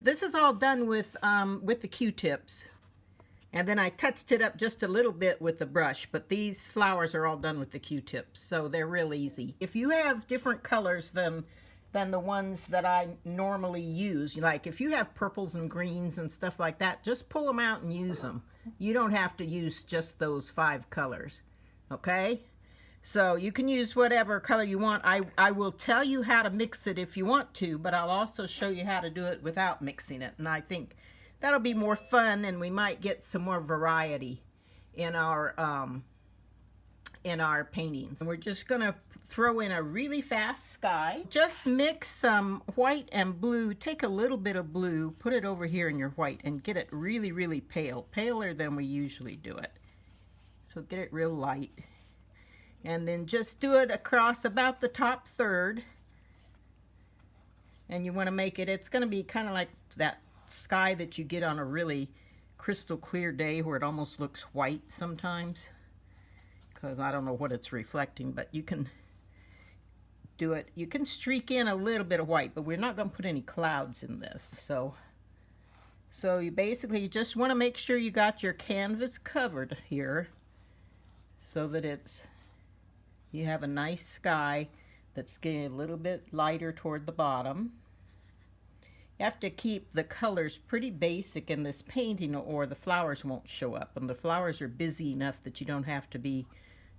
This is all done with the Q-tips. And then I touched it up just a little bit with the brush, but these flowers are all done with the Q-tips, so they're real easy. If you have different colors than the ones that I normally use, like if you have purples and greens and stuff like that, just pull them out and use them. You don't have to use just those 5 colors, okay? So you can use whatever color you want. I will tell you how to mix it if you want to, but I'll also show you how to do it without mixing it. And I think that'll be more fun, and we might get some more variety in our paintings. And we're just gonna throw in a really fast sky. Just mix some white and blue. Take a little bit of blue, put it over here in your white, and get it really, really pale, paler than we usually do it. So get it real light. And then just do it across about the top third. And you want to make it, it's going to be kind of like that sky that you get on a really crystal clear day where it almost looks white sometimes, because I don't know what it's reflecting, but you can do it. You can streak in a little bit of white, but we're not going to put any clouds in this. So you basically just want to make sure you got your canvas covered here so that you have a nice sky that's getting a little bit lighter toward the bottom. You have to keep the colors pretty basic in this painting or the flowers won't show up. And the flowers are busy enough that you don't have to be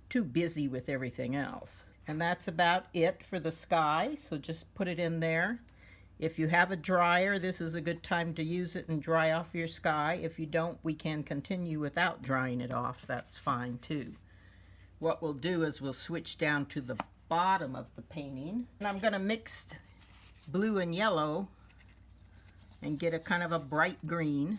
too busy with everything else. And that's about it for the sky, so just put it in there. If you have a dryer, this is a good time to use it and dry off your sky. If you don't, we can continue without drying it off. That's fine too. What we'll do is we'll switch down to the bottom of the painting. And I'm going to mix blue and yellow and get a kind of a bright green.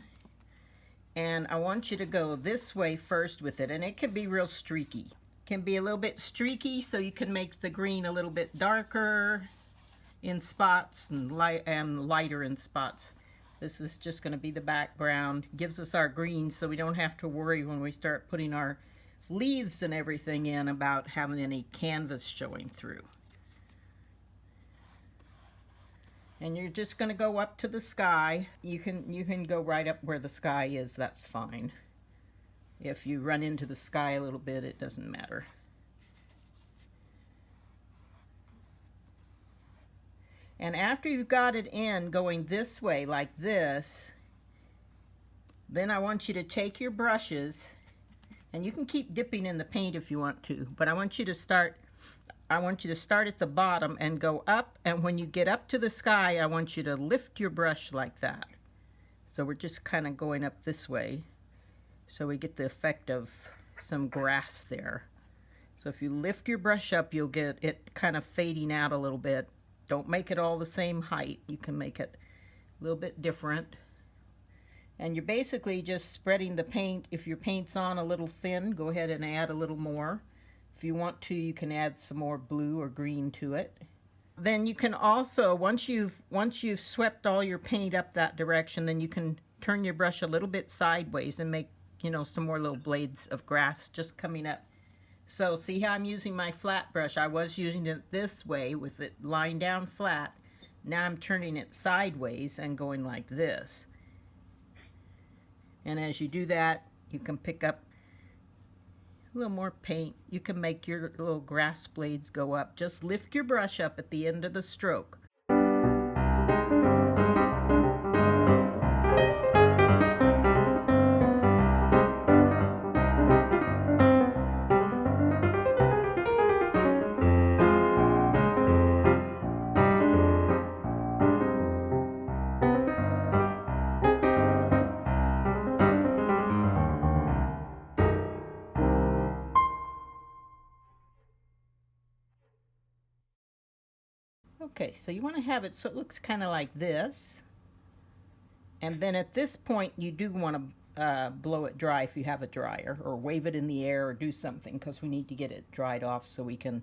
And I want you to go this way first with it, and it can be real streaky. It can be a little bit streaky, so you can make the green a little bit darker in spots and lighter in spots. This is just going to be the background. Gives us our green, so we don't have to worry when we start putting our leaves and everything in about having any canvas showing through. And you're just going to go up to the sky. You can go right up where the sky is, that's fine. If you run into the sky a little bit, it doesn't matter. And after you've got it in going this way like this, then I want you to take your brushes, and you can keep dipping in the paint if you want to, but I want you to start at the bottom and go up, and when you get up to the sky, I want you to lift your brush like that. So we're just kind of going up this way, so we get the effect of some grass there. So if you lift your brush up, you'll get it kind of fading out a little bit. Don't make it all the same height. You can make it a little bit different. And you're basically just spreading the paint. If your paint's on a little thin, go ahead and add a little more. If you want to, you can add some more blue or green to it. Then you can also, once you've swept all your paint up that direction, then you can turn your brush a little bit sideways and make, some more little blades of grass just coming up. So see how I'm using my flat brush? I was using it this way with it lying down flat. Now I'm turning it sideways and going like this. And as you do that, you can pick up a little more paint. You can make your little grass blades go up. Just lift your brush up at the end of the stroke. Okay, so you want to have it so it looks kind of like this. And then at this point, you do want to blow it dry if you have a dryer, or wave it in the air, or do something, because we need to get it dried off so we can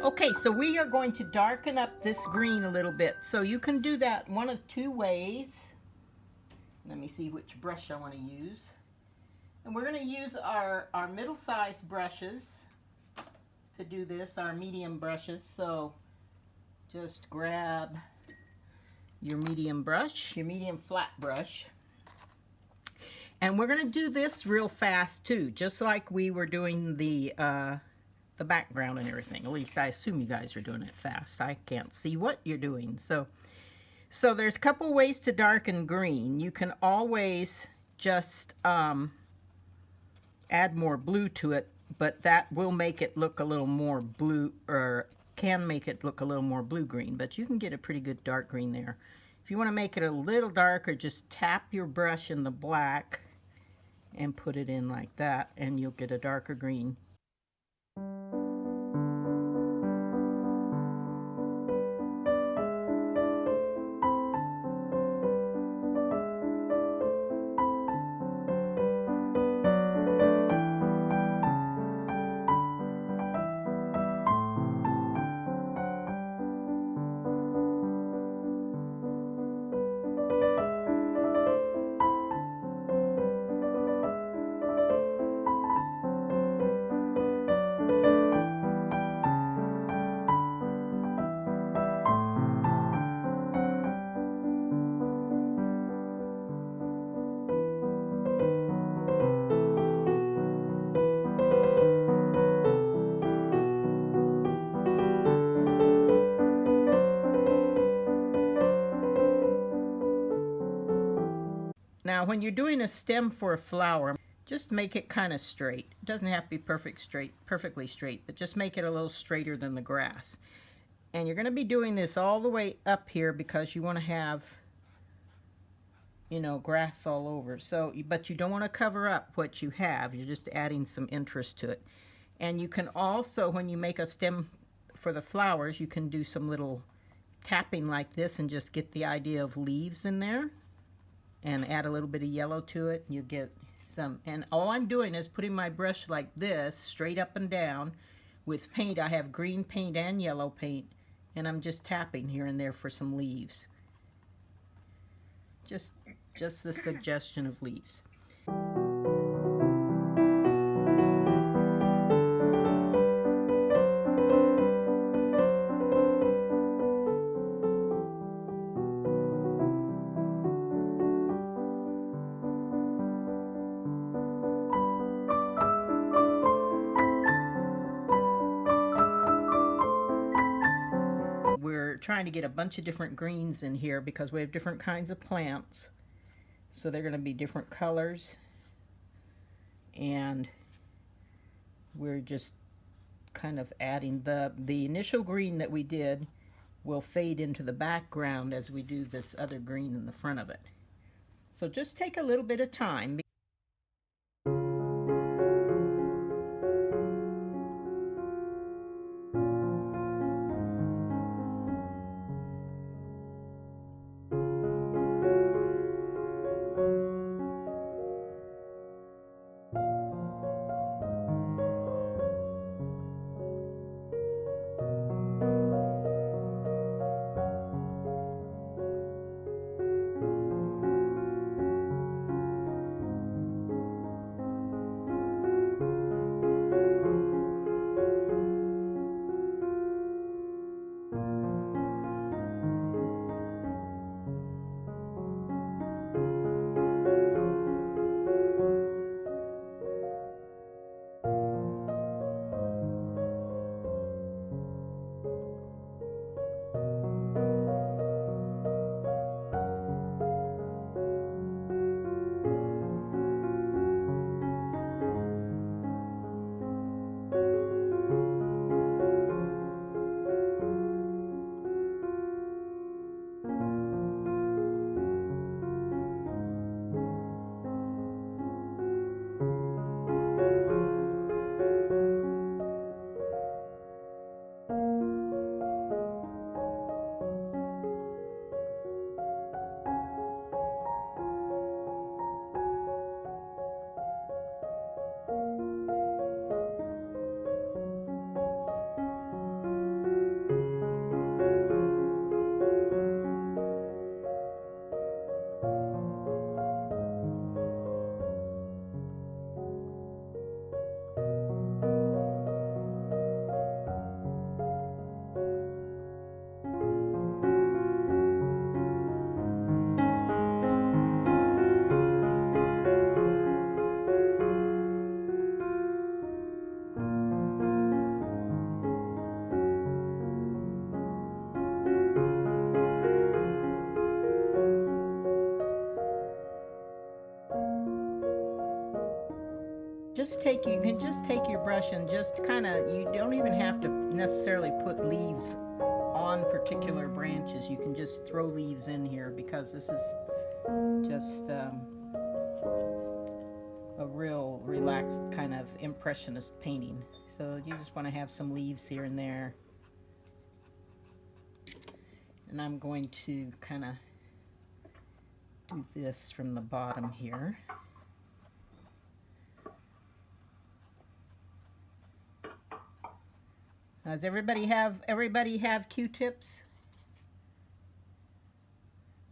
Okay, so we are going to darken up this green a little bit. So you can do that one of two ways. Let me see which brush I want to use. And we're going to use our middle-sized brushes to do this, our medium brushes. So just grab your medium brush, your medium flat brush. And we're going to do this real fast too, just like we were doing the background and everything. At least I assume you guys are doing it fast. I can't see what you're doing. So there's a couple ways to darken green. You can always just add more blue to it, but that will make it look a little more blue, or can make it look a little more blue-green, but you can get a pretty good dark green there. If you want to make it a little darker, just tap your brush in the black and put it in like that, and you'll get a darker green. Now, when you're doing a stem for a flower, just make it kind of straight. It doesn't have to be perfectly straight, but just make it a little straighter than the grass. And you're going to be doing this all the way up here because you want to have, you know, grass all over. So, but you don't want to cover up what you have. You're just adding some interest to it. And you can also, when you make a stem for the flowers, you can do some little tapping like this and just get the idea of leaves in there. And add a little bit of yellow to it, you get some. And all I'm doing is putting my brush like this, straight up and down. With paint, I have green paint and yellow paint, and I'm just tapping here and there for some leaves. Just the suggestion of leaves. Trying to get a bunch of different greens in here because we have different kinds of plants, so they're going to be different colors, and we're just kind of adding the initial green that we did will fade into the background as we do this other green in the front of it. So just take a little bit of time. you can just take your brush and just kind of, you don't even have to necessarily put leaves on particular branches. You can just throw leaves in here because this is just a real relaxed kind of impressionist painting. So you just want to have some leaves here and there. And I'm going to kind of do this from the bottom here. Does everybody have Q-tips?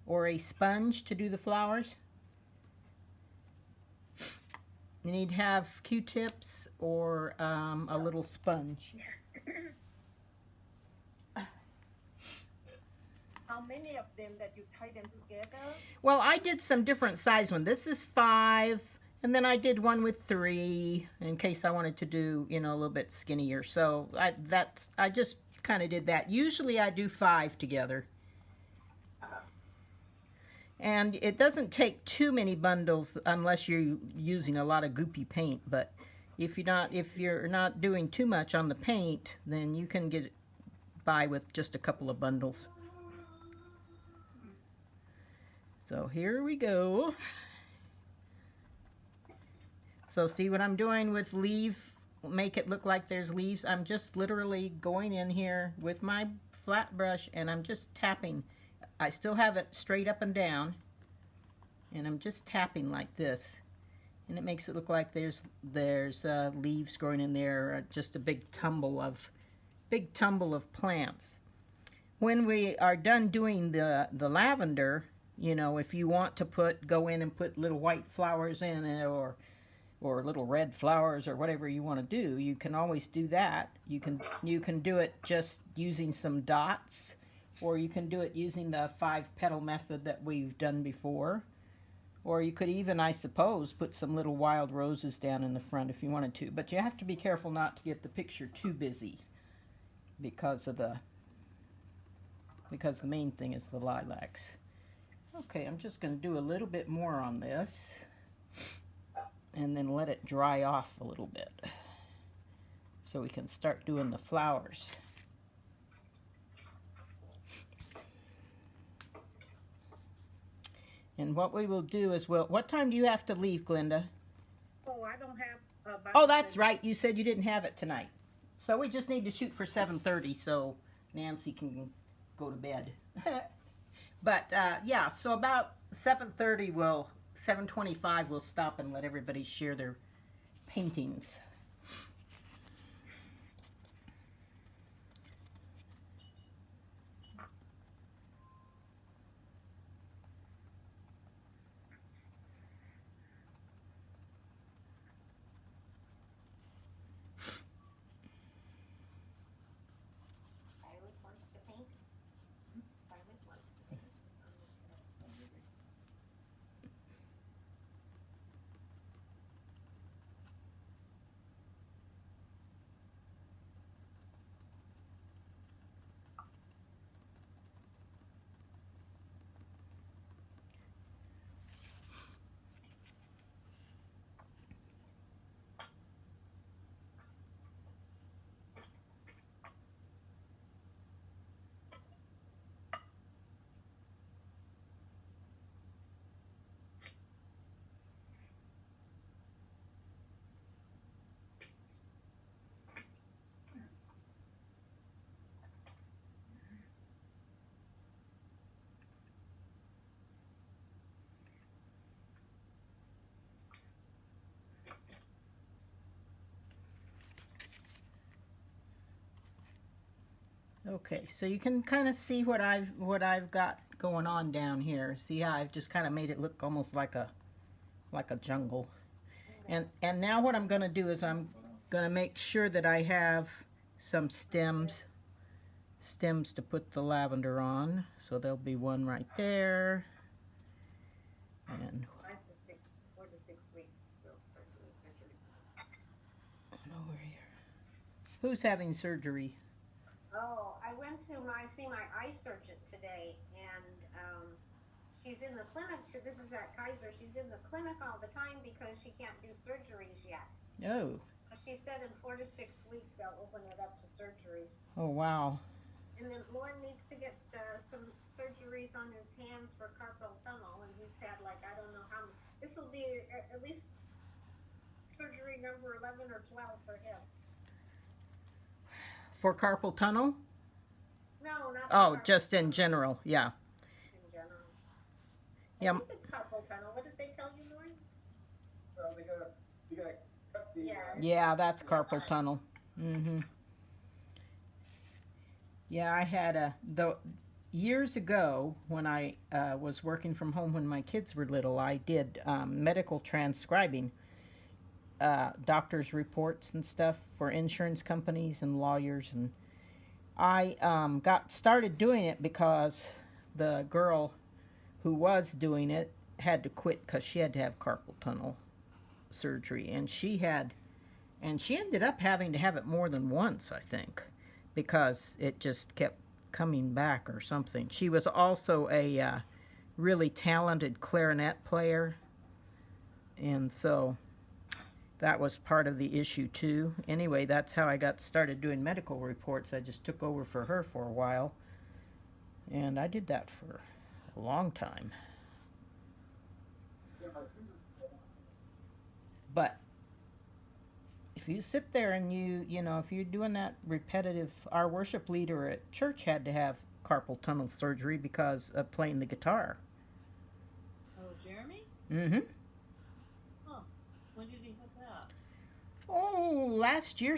Or a sponge to do the flowers? You need to have Q-tips or a little sponge. How many of them that you tie them together? Well, I did some different size ones. This is 5, and then I did one with 3 in case I wanted to do, you know, a little bit skinnier. So I just kind of did that. Usually I do 5 together. And it doesn't take too many bundles unless you're using a lot of goopy paint. But if you're not doing too much on the paint, then you can get by with just a couple of bundles. So here we go. So see what I'm doing with make it look like there's leaves. I'm just literally going in here with my flat brush and I'm just tapping. I still have it straight up and down, and I'm just tapping like this, and it makes it look like there's leaves growing in there, just a big tumble of plants. When we are done doing the lavender, you know, if you want to go in and put little white flowers in it or little red flowers or whatever you want to do, you can always do that. You can do it just using some dots, or you can do it using the 5-petal method that we've done before. Or you could even, I suppose, put some little wild roses down in the front if you wanted to. But you have to be careful not to get the picture too busy because the main thing is the lilacs. Okay, I'm just going to do a little bit more on this and then let it dry off a little bit so we can start doing the flowers. And what we will do is, what time do you have to leave, Glenda? Oh, I don't have. Oh, that's right. You said you didn't have it tonight. So we just need to shoot for 7:30 so Nancy can go to bed. But yeah, so about 7:30, 7:25, we'll stop and let everybody share their paintings. Okay, so you can kind of see what I've got going on down here. See how I've just kind of made it look almost like a jungle. And now what I'm going to do is I'm going to make sure that I have some stems to put the lavender on. So there'll be one right there. And 4 to 6 weeks. over here. Who's having surgery? Oh, I went to see my eye surgeon today, and she's in the clinic. This is at Kaiser. She's in the clinic all the time because she can't do surgeries yet. Oh. She said in 4 to 6 weeks they'll open it up to surgeries. Oh, wow. And then Lauren needs to get some surgeries on his hands for carpal tunnel, and he's had like I don't know how many. This will be at least surgery number 11 or 12 for him. For carpal tunnel? No, not. Oh, just in general, yeah. In general. Yeah. I think it's carpal tunnel. What did they tell you, Lauren? Well, they gotta cut the. Yeah, that's carpal tunnel. Mm-hmm. Yeah, I had years ago when I was working from home when my kids were little, I did medical transcribing, doctors' reports and stuff for insurance companies and lawyers, and I got started doing it because the girl who was doing it had to quit because she had to have carpal tunnel surgery, and she ended up having to have it more than once, I think, because it just kept coming back or something. She was also a really talented clarinet player, and so that was part of the issue too. Anyway, that's how I got started doing medical reports. I just took over for her for a while, and I did that for a long time. But if you sit there and you know, if you're doing that repetitive, our worship leader at church had to have carpal tunnel surgery because of playing the guitar. Oh, Jeremy? Mm-hmm. Huh. When did he have that? Oh, last year,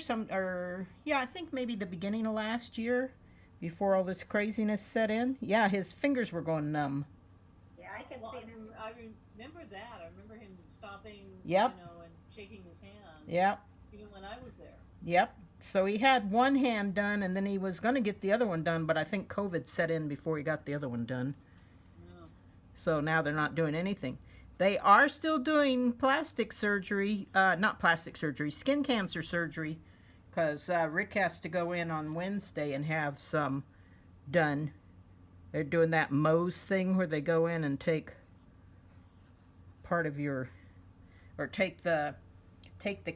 I think maybe the beginning of last year, before all this craziness set in. Yeah, his fingers were going numb. Yeah, I can Well, see him. I remember that. I remember him stopping, Yep. you know, and shaking his hand. Yep. Even when I was there. Yep. So he had one hand done, and then he was going to get the other one done, but I think COVID set in before he got the other one done. No. So now they're not doing anything. They are still doing plastic surgery, not plastic surgery, skin cancer surgery, because Rick has to go in on Wednesday and have some done. They're doing that Mohs thing where they go in and take part of your, or take the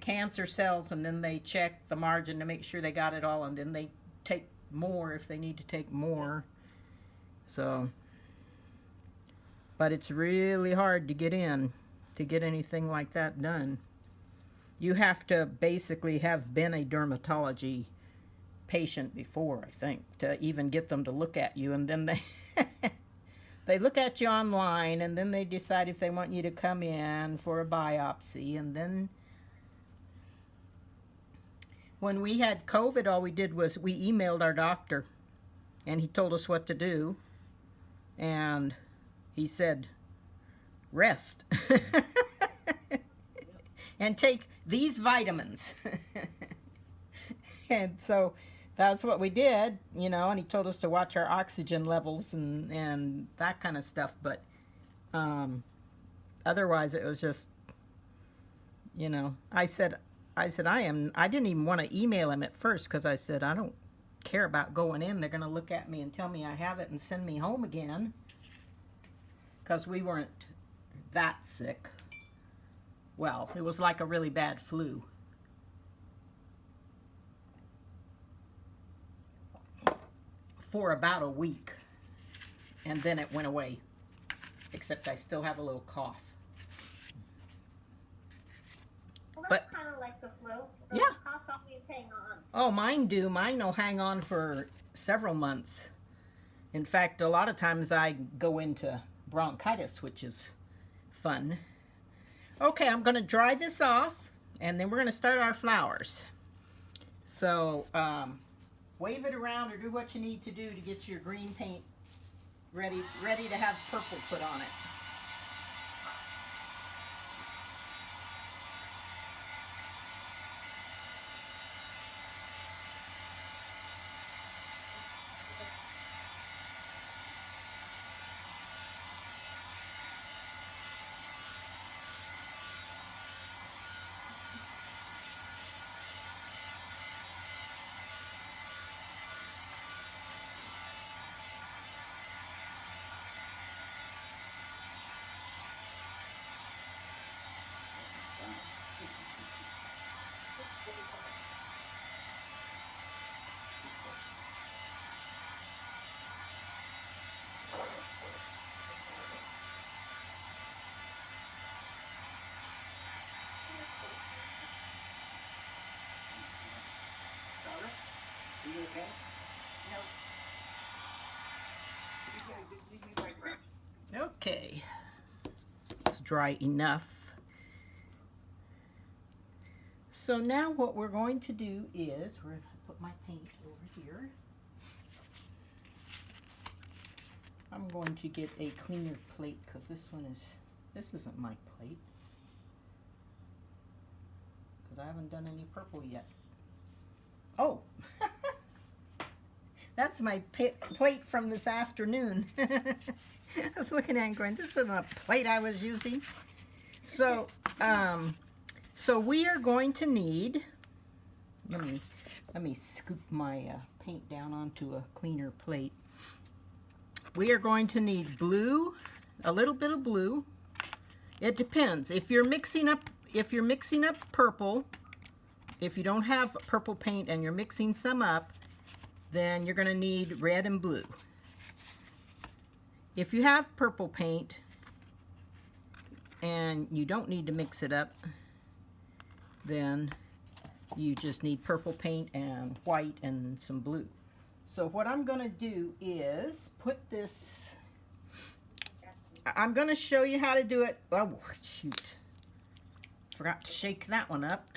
cancer cells, and then they check the margin to make sure they got it all, and then they take more if they need to take more. So, but it's really hard to get in to get anything like that done. You have to basically have been a dermatology patient before, I think, to even get them to look at you, and then they look at you online, and then they decide if they want you to come in for a biopsy, and then when we had COVID, all we did was we emailed our doctor, and he told us what to do, and he said, rest, and take these vitamins. And so that's what we did, you know, and he told us to watch our oxygen levels and that kind of stuff, but otherwise it was just, you know, I didn't even want to email him at first because I said, I don't care about going in. They're going to look at me and tell me I have it and send me home again, because we weren't that sick. Well, it was like a really bad flu. For about a week, and then it went away, except I still have a little cough. Well, that's kind of like the flu. Those Yeah. coughs always hang on. Oh, mine do. Mine will hang on for several months. In fact, a lot of times I go into bronchitis, which is fun. Okay, I'm going to dry this off, and then we're going to start our flowers. So, wave it around or do what you need to do to get your green paint ready to have purple put on it. paint? Give me my brush. Okay. It's dry enough. So now what we're going to do is, we're going to put my paint over here. I'm going to get a cleaner plate because this isn't my plate. Because I haven't done any purple yet. Oh! That's my plate from this afternoon. I was looking at it and going, this isn't a plate I was using. So, so we are going to need, let me scoop my paint down onto a cleaner plate. We are going to need blue, a little bit of blue. It depends. If you're mixing up purple, if you don't have purple paint and you're mixing some up, then you're going to need red and blue. If you have purple paint and you don't need to mix it up, then you just need purple paint and white and some blue. So what I'm going to do is put this, I'm going to show you how to do it. Oh, shoot. Forgot to shake that one up.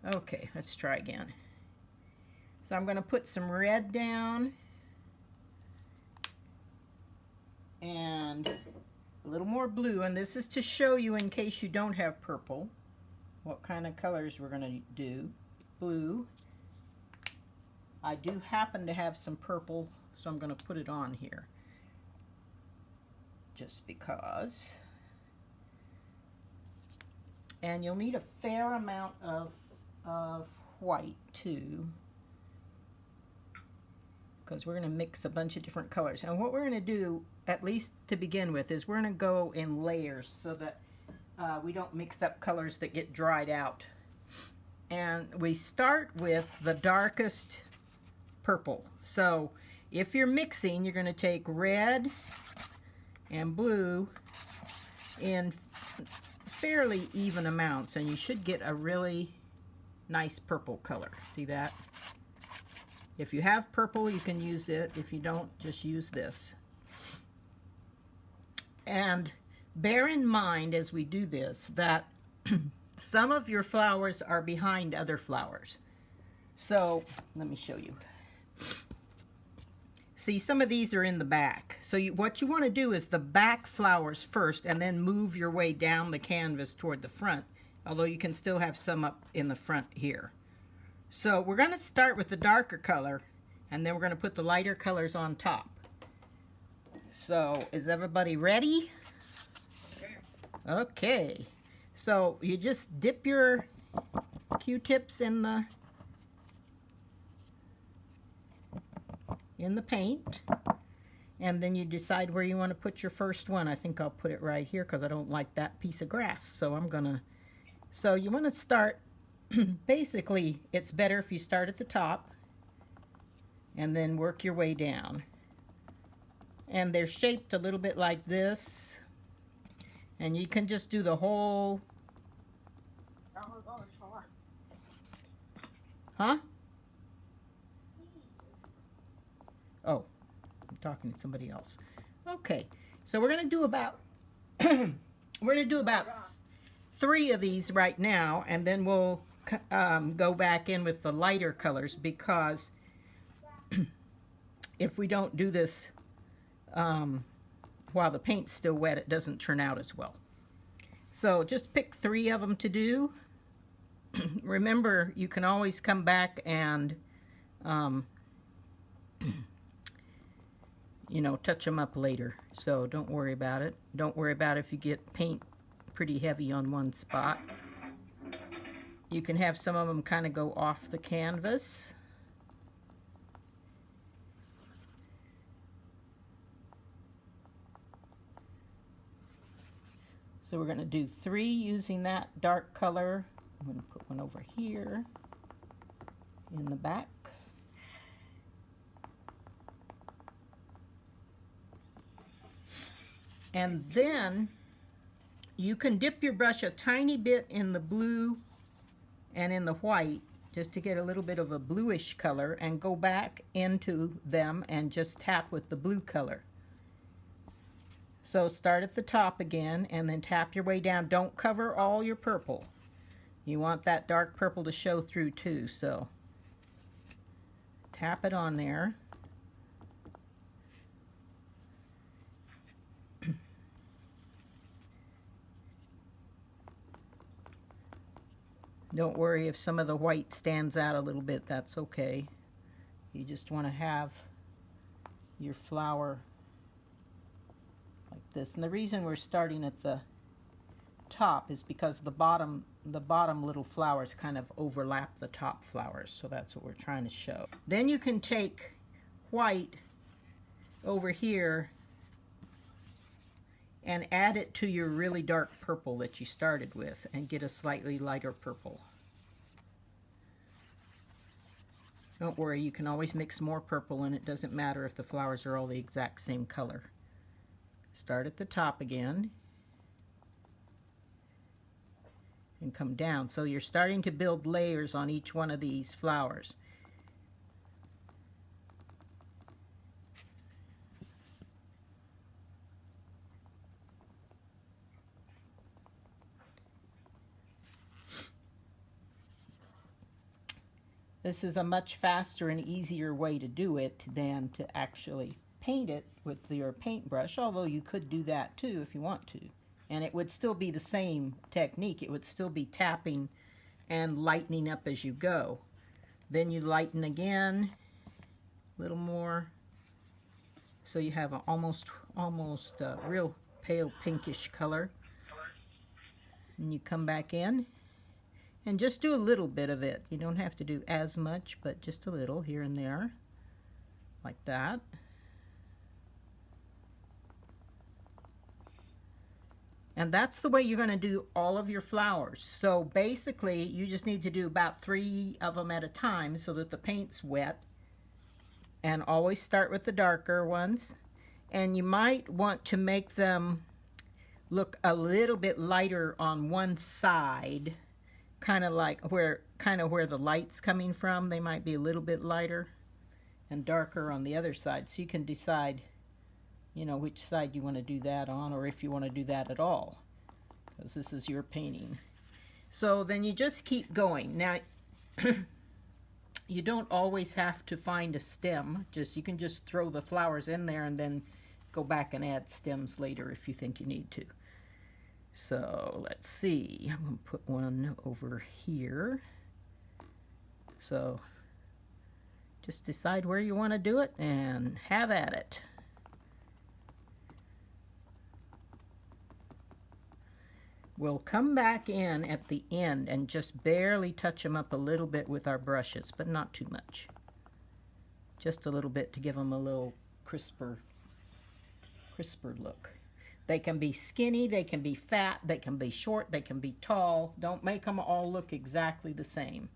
Okay, let's try again. So I'm going to put some red down and a little more blue, and this is to show you in case you don't have purple what kind of colors we're going to do. Blue. I do happen to have some purple, so I'm going to put it on here just because. And you'll need a fair amount of white too, because we're going to mix a bunch of different colors. And what we're going to do, at least to begin with, is we're going to go in layers so that we don't mix up colors that get dried out. And we start with the darkest purple. So if you're mixing, you're going to take red and blue in fairly even amounts, and you should get a really nice purple color. See that? If you have purple, you can use it. If you don't, just use this. And bear in mind as we do this that some of your flowers are behind other flowers. So let me show you. See, some of these are in the back. So what you want to do is the back flowers first and then move your way down the canvas toward the front, although you can still have some up in the front here. So we're going to start with the darker color, and then we're going to put the lighter colors on top. So is everybody ready? Okay. So you just dip your Q-tips in the paint, and then you decide where you want to put your first one. I think I'll put it right here because I don't like that piece of grass, so I'm gonna, so you want to start basically it's better if you start at the top and then work your way down, and they're shaped a little bit like this, and you can just do the whole, huh? Oh, I'm talking to somebody else. Okay, so we're gonna do about we're gonna do about 3 of these right now, and then we'll go back in with the lighter colors, because if we don't do this while the paint's still wet, it doesn't turn out as well. So just pick 3 of them to do. Remember, you can always come back and you know, touch them up later, so don't worry about it. Don't worry about if you get paint pretty heavy on one spot. You can have some of them kind of go off the canvas. So we're going to do 3 using that dark color. I'm going to put one over here in the back. And then you can dip your brush a tiny bit in the blue and in the white just to get a little bit of a bluish color, and go back into them and just tap with the blue color. So start at the top again and then tap your way down. Don't cover all your purple. You want that dark purple to show through too, so tap it on there. Don't worry if some of the white stands out a little bit, that's okay. You just want to have your flower like this. And the reason we're starting at the top is because the bottom little flowers kind of overlap the top flowers, so that's what we're trying to show. Then you can take white over here and add it to your really dark purple that you started with and get a slightly lighter purple. Don't worry, you can always mix more purple, and it doesn't matter if the flowers are all the exact same color. Start at the top again and come down. So you're starting to build layers on each one of these flowers. This is a much faster and easier way to do it than to actually paint it with your paintbrush, although you could do that too if you want to. And it would still be the same technique. It would still be tapping and lightening up as you go. Then you lighten again, a little more, so you have an almost real pale pinkish color. And you come back in and just do a little bit of it. You don't have to do as much, but just a little here and there, like that. And that's the way you're going to do all of your flowers. So basically, you just need to do about 3 of them at a time so that the paint's wet. And always start with the darker ones. And you might want to make them look a little bit lighter on one side, kind of where the light's coming from. They might be a little bit lighter and darker on the other side. So you can decide, you know, which side you want to do that on, or if you want to do that at all, because this is your painting. So then you just keep going. Now, you don't always have to find a stem. You can just throw the flowers in there and then go back and add stems later if you think you need to. So let's see, I'm going to put one over here. So just decide where you want to do it and have at it. We'll come back in at the end and just barely touch them up a little bit with our brushes, but not too much. Just a little bit to give them a little crisper look. They can be skinny, they can be fat, they can be short, they can be tall. Don't make them all look exactly the same.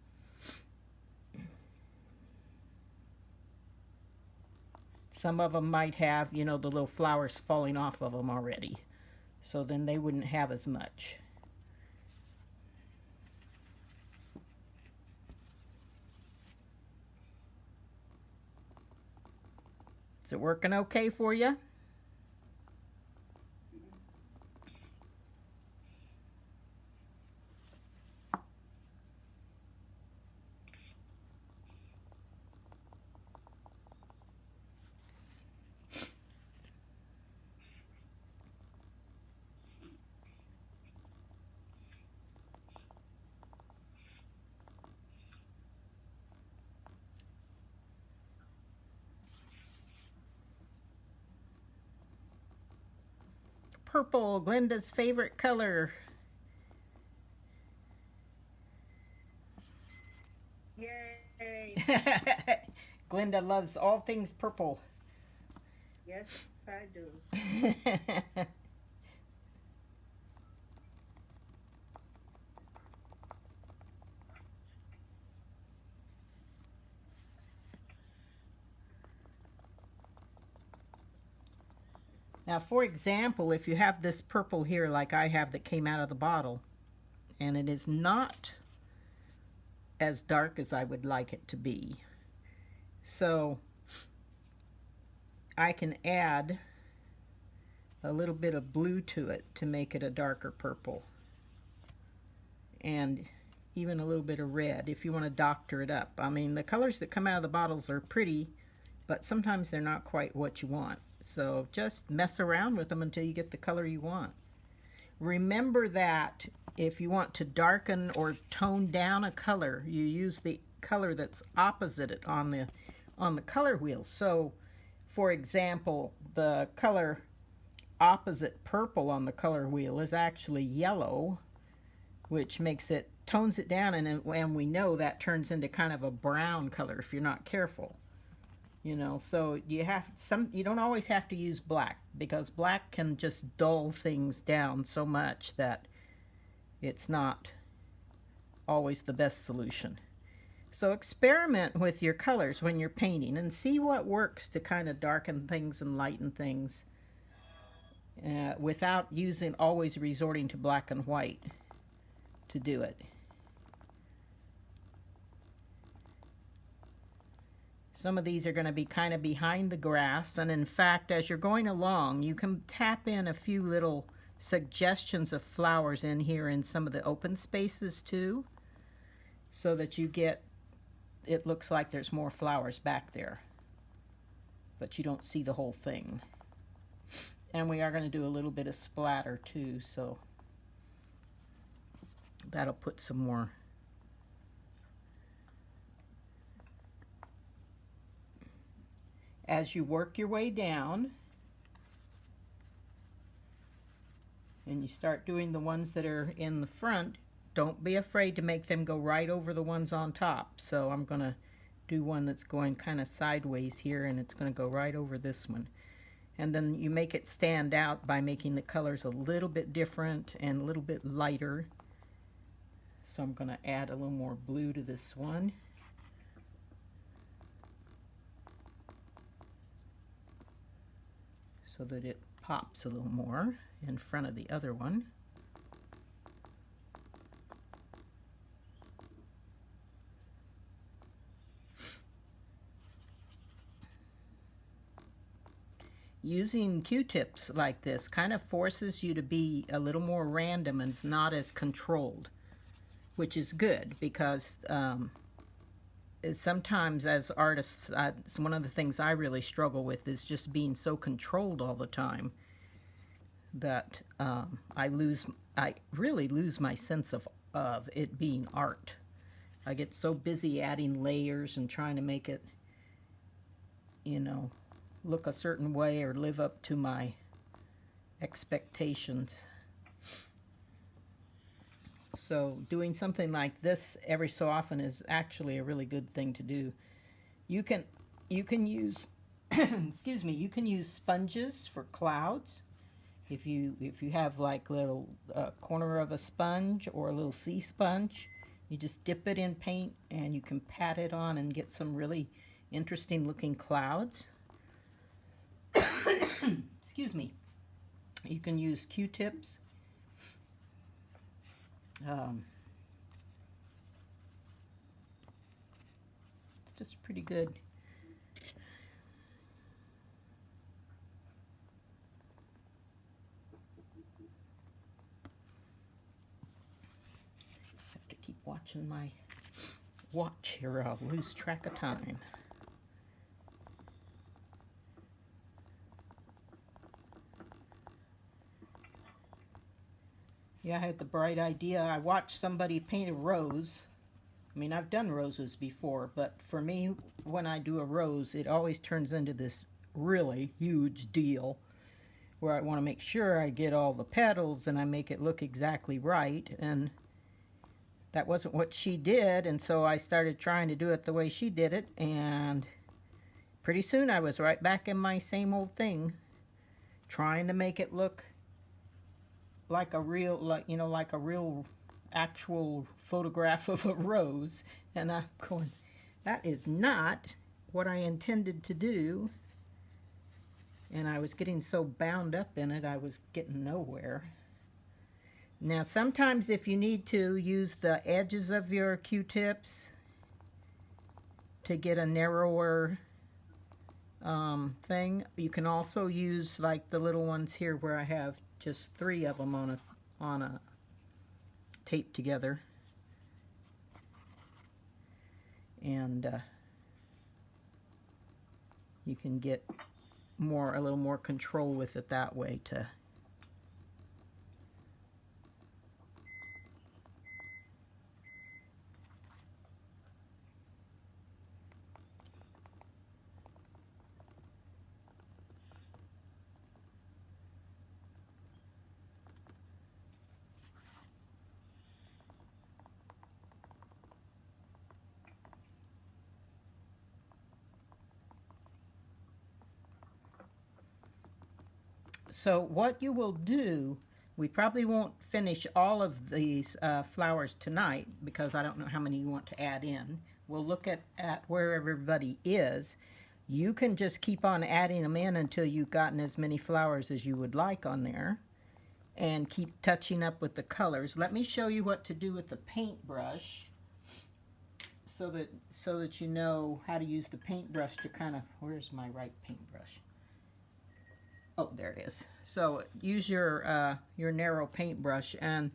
Some of them might have, you know, the little flowers falling off of them already. So then they wouldn't have as much. Is it working okay for you? Purple, Glenda's favorite color. Yay! Glenda loves all things purple. Yes, I do. Now, for example, if you have this purple here like I have that came out of the bottle, and it is not as dark as I would like it to be. So I can add a little bit of blue to it to make it a darker purple, and even a little bit of red if you want to doctor it up. I mean, the colors that come out of the bottles are pretty, but sometimes they're not quite what you want. So just mess around with them until you get the color you want. Remember that if you want to darken or tone down a color, you use the color that's opposite it on the color wheel. So, for example, the color opposite purple on the color wheel is actually yellow, which makes it, tones it down, and we know that turns into kind of a brown color if you're not careful. You know, so you don't always have to use black, because black can just dull things down so much that it's not always the best solution. So experiment with your colors when you're painting and see what works to kind of darken things and lighten things without always resorting to black and white to do it. Some of these are going to be kind of behind the grass, and in fact, as you're going along, you can tap in a few little suggestions of flowers in here in some of the open spaces too, so that it looks like there's more flowers back there, but you don't see the whole thing. And we are going to do a little bit of splatter too, so that'll put some more. As you work your way down and you start doing the ones that are in the front, don't be afraid to make them go right over the ones on top. So I'm going to do one that's going kind of sideways here, and it's going to go right over this one. And then you make it stand out by making the colors a little bit different and a little bit lighter. So I'm going to add a little more blue to this one. So that it pops a little more in front of the other one. Using Q-tips like this kind of forces you to be a little more random and it's not as controlled, which is good, because sometimes as artists, it's one of the things I really struggle with is just being so controlled all the time that I really lose my sense of it being art. I get so busy adding layers and trying to make it, you know, look a certain way or live up to my expectations. So doing something like this every so often is actually a really good thing to do. You can use excuse me, you can use sponges for clouds. If you have like little corner of a sponge or a little sea sponge, you just dip it in paint and you can pat it on and get some really interesting looking clouds. Excuse me. You can use Q-tips. It's just pretty good. Have to keep watching my watch here, or I'll lose track of time. Yeah, I had the bright idea. I watched somebody paint a rose. I mean, I've done roses before, but for me, when I do a rose, it always turns into this really huge deal where I want to make sure I get all the petals and I make it look exactly right. And that wasn't what she did, and so I started trying to do it the way she did it, and pretty soon I was right back in my same old thing, trying to make it look like a real, like a real actual photograph of a rose. And I'm going, that is not what I intended to do. And I was getting so bound up in it, I was getting nowhere. Now sometimes if you need to use the edges of your Q-tips to get a narrower thing, you can also use like the little ones here where I have just 3 of them on a tape together, and you can get a little more control with it that way to So what you will do, we probably won't finish all of these flowers tonight because I don't know how many you want to add in. We'll look at where everybody is. You can just keep on adding them in until you've gotten as many flowers as you would like on there, and keep touching up with the colors. Let me show you what to do with the paintbrush so that you know how to use the paintbrush to kind of, where's my right paintbrush? Oh, there it is. So use your narrow paintbrush, and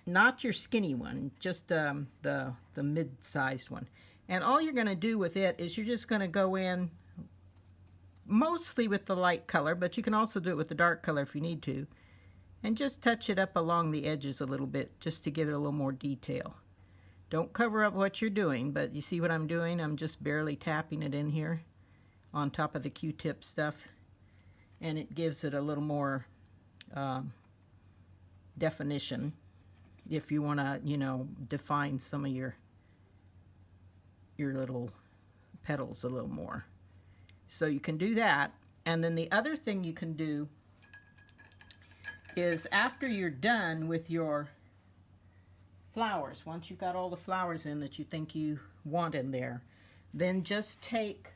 not your skinny one, just the mid-sized one. And all you're going to do with it is you're just going to go in mostly with the light color, but you can also do it with the dark color if you need to, and just touch it up along the edges a little bit just to give it a little more detail. Don't cover up what you're doing, but you see what I'm doing? I'm just barely tapping it in here on top of the Q-tip stuff. And it gives it a little more definition if you want to, you know, define some of your little petals a little more. So you can do that. And then the other thing you can do is after you're done with your flowers, once you've got all the flowers in that you think you want in there, then just take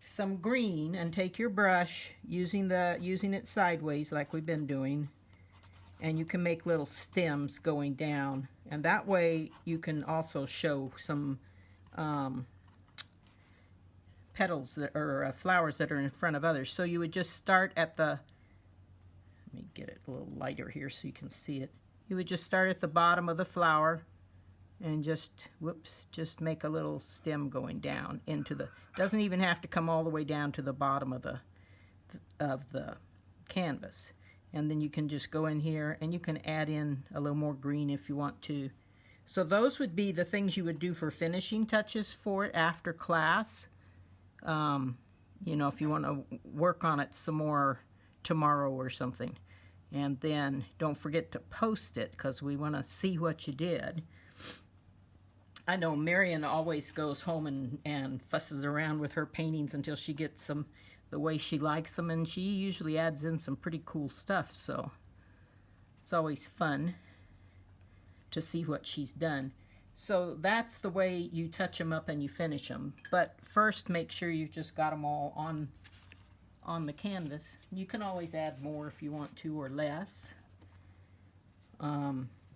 some green and take your brush using it sideways like we've been doing, and you can make little stems going down, and that way you can also show some petals that or flowers that are in front of others. So you would just start at the, let me get it a little lighter here so you can see it. You would just start at the bottom of the flower and just, whoops, just make a little stem going down into the, doesn't even have to come all the way down to the bottom of the canvas. And then you can just go in here and you can add in a little more green if you want to. So those would be the things you would do for finishing touches for it after class. You know, if you want to work on it some more tomorrow or something. And then don't forget to post it because we want to see what you did. I know Marion always goes home and fusses around with her paintings until she gets them the way she likes them, and she usually adds in some pretty cool stuff, so it's always fun to see what she's done. So that's the way you touch them up and you finish them. But first make sure you've just got them all on the canvas. You can always add more if you want to, or less.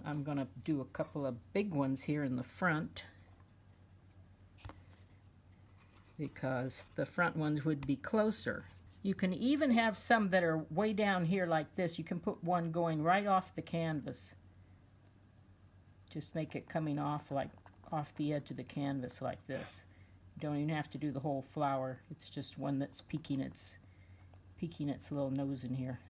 I'm going to do a couple of big ones here in the front because the front ones would be closer. You can even have some that are way down here like this. You can put one going right off the canvas. Just make it coming off like off the edge of the canvas like this. You don't even have to do the whole flower. It's just one that's peeking its little nose in here.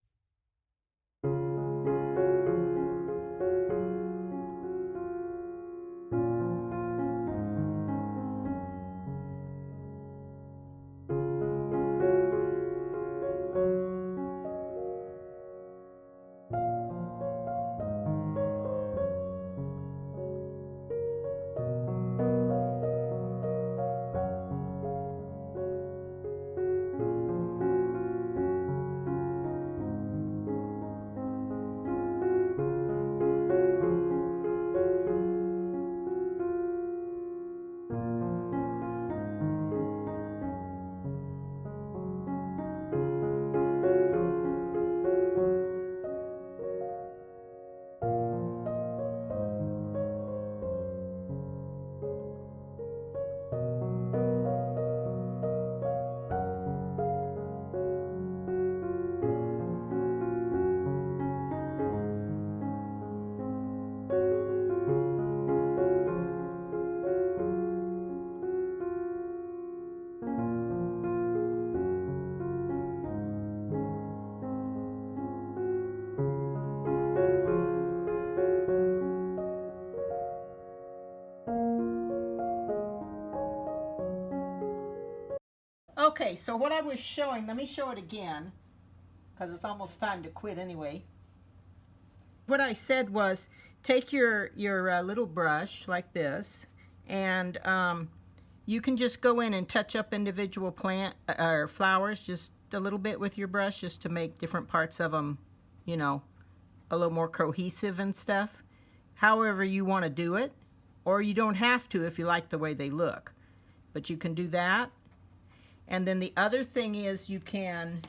Okay, so what I was showing, let me show it again, because it's almost time to quit anyway. What I said was, take your little brush like this, and you can just go in and touch up individual plant or flowers just a little bit with your brush, just to make different parts of them, you know, a little more cohesive and stuff. However you want to do it, or you don't have to if you like the way they look, but you can do that. And then the other thing is you can,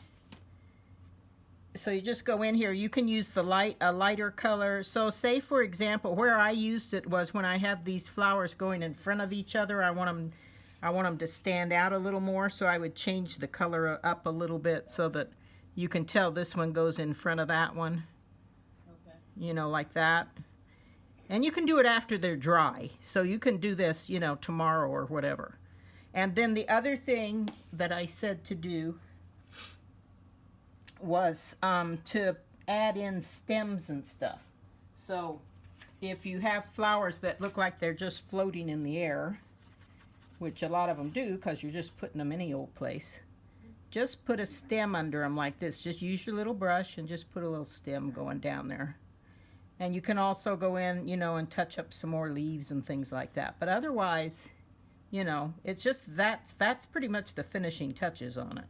so you just go in here, you can use a lighter color. So say for example, where I used it was when I have these flowers going in front of each other, I want them to stand out a little more, so I would change the color up a little bit so that you can tell this one goes in front of that one. Okay. You know, like that. And you can do it after they're dry. So you can do this, you know, tomorrow or whatever. And then the other thing that I said to do was to add in stems and stuff. So if you have flowers that look like they're just floating in the air, which a lot of them do because you're just putting them any old place, just put a stem under them like this. Just use your little brush and just put a little stem going down there. And you can also go in, you know, and touch up some more leaves and things like that. But otherwise, you know, it's just that's pretty much the finishing touches on it.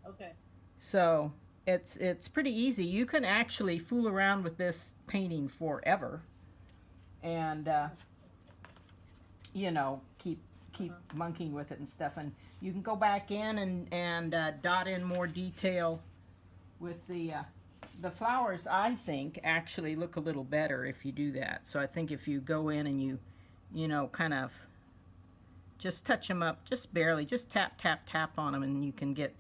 Okay. So it's pretty easy. You can actually fool around with this painting forever, and you know, keep monkeying with it and stuff. And you can go back in and dot in more detail with the flowers. I think actually look a little better if you do that. So I think if you go in and you know, kind of just touch them up, just barely, just tap, tap, tap on them, and you can get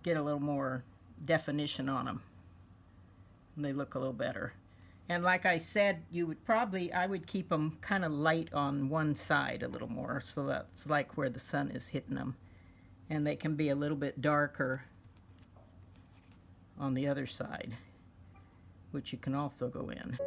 a little more definition on them. And they look a little better. And like I said, I would keep them kind of light on one side a little more, so that's like where the sun is hitting them. And they can be a little bit darker on the other side, which you can also go in.